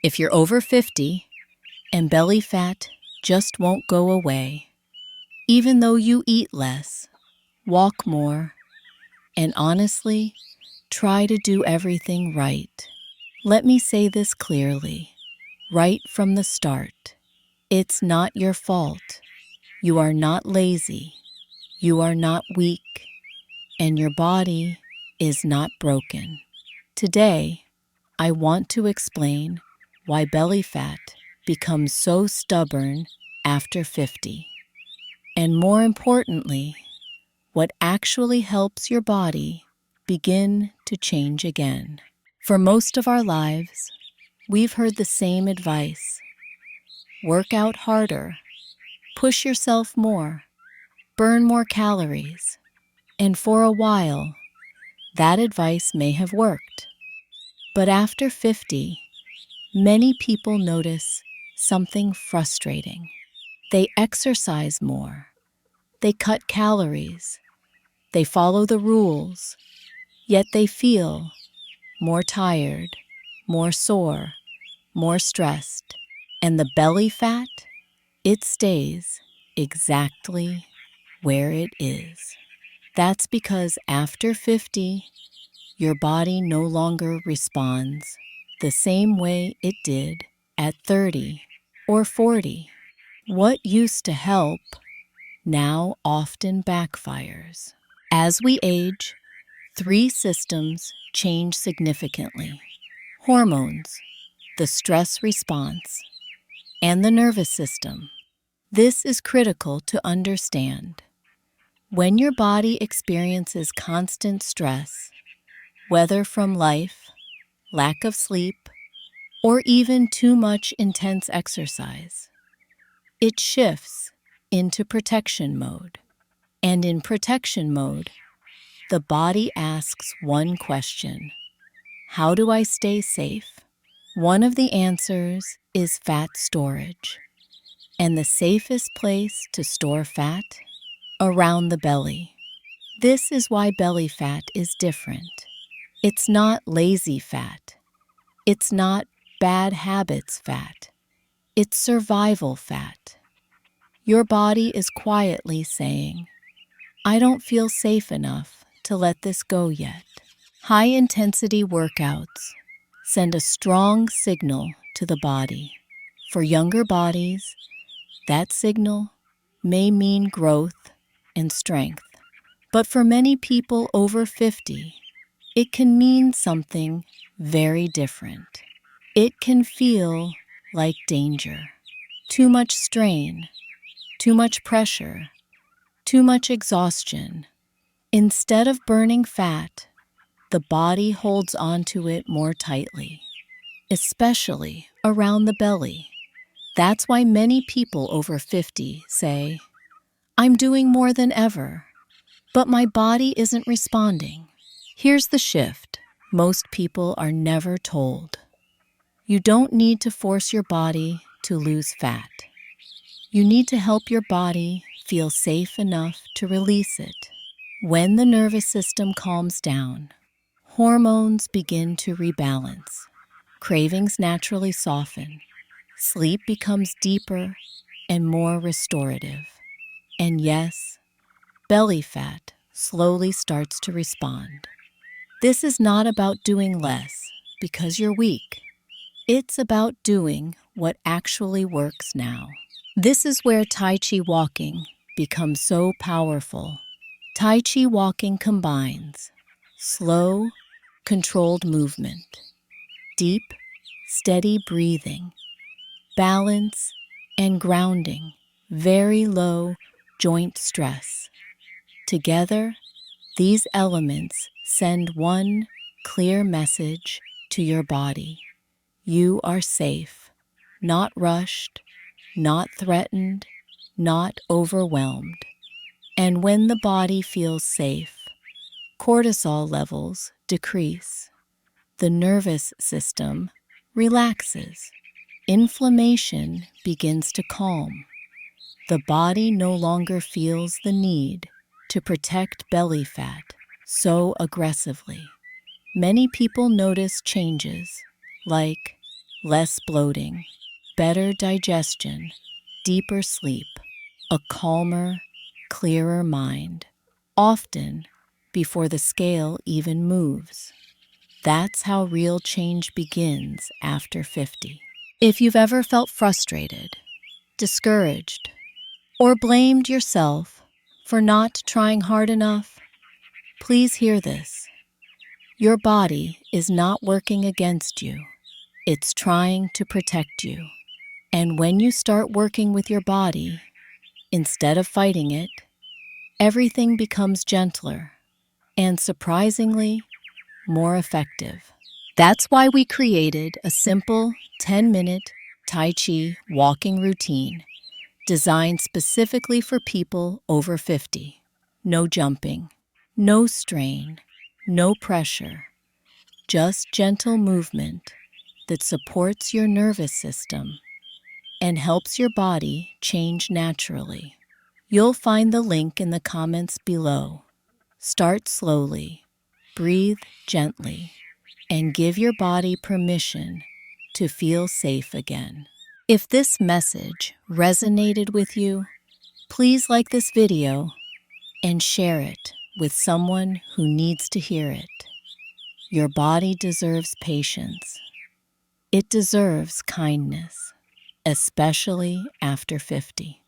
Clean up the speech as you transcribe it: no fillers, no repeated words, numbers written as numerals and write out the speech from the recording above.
If you're over 50 and belly fat just won't go away, even though you eat less, walk more, and honestly, try to do everything right. Let me say this clearly, right from the start. It's not your fault. You are not lazy. You are not weak. And your body is not broken. Today, I want to explain why belly fat becomes so stubborn after 50. And more importantly, what actually helps your body begin to change again. For most of our lives, we've heard the same advice. Work out harder, push yourself more, burn more calories. And for a while, that advice may have worked. But after 50, many people notice something frustrating. They exercise more. They cut calories. They follow the rules. Yet they feel more tired, more sore, more stressed. And the belly fat, it stays exactly where it is. That's because after 50, your body no longer responds the same way it did at 30 or 40. What used to help now often backfires. As we age, three systems change significantly: hormones, the stress response, and the nervous system. This is critical to understand. When your body experiences constant stress, whether from life, lack of sleep, or even too much intense exercise, it shifts into protection mode. And in protection mode, the body asks one question: how do I stay safe? One of the answers is fat storage. And the safest place to store fat? Around the belly. This is why belly fat is different. It's not lazy fat. It's not bad habits fat. It's survival fat. Your body is quietly saying, I don't feel safe enough to let this go yet. High-intensity workouts send a strong signal to the body. For younger bodies, that signal may mean growth and strength. But for many people over 50, it can mean something very different. It can feel like danger, too much strain, too much pressure, too much exhaustion. Instead of burning fat, the body holds onto it more tightly, especially around the belly. That's why many people over 50 say, I'm doing more than ever, but my body isn't responding. Here's the shift most people are never told. You don't need to force your body to lose fat. You need to help your body feel safe enough to release it. When the nervous system calms down, hormones begin to rebalance. Cravings naturally soften. Sleep becomes deeper and more restorative. And yes, belly fat slowly starts to respond. This is not about doing less because you're weak. It's about doing what actually works now. This is where Tai Chi walking becomes so powerful. Tai Chi walking combines slow, controlled movement, deep, steady breathing, balance, and grounding, very low joint stress. Together, these elements send one clear message to your body. You are safe, not rushed, not threatened, not overwhelmed. And when the body feels safe, cortisol levels decrease. The nervous system relaxes. Inflammation begins to calm. The body no longer feels the need to protect belly fat so aggressively. Many people notice changes like less bloating, better digestion, deeper sleep, a calmer, clearer mind, often before the scale even moves. That's how real change begins after 50. If you've ever felt frustrated, discouraged, or blamed yourself for not trying hard enough, please hear this. Your body is not working against you. It's trying to protect you. And when you start working with your body, instead of fighting it, everything becomes gentler and, surprisingly, more effective. That's why we created a simple 10-minute Tai Chi walking routine designed specifically for people over 50. No jumping, no strain, no pressure, just gentle movement that supports your nervous system and helps your body change naturally. You'll find the link in the comments below. Start slowly, breathe gently, and give your body permission to feel safe again. If this message resonated with you, please like this video and share it with someone who needs to hear it. Your body deserves patience. It deserves kindness, especially after 50.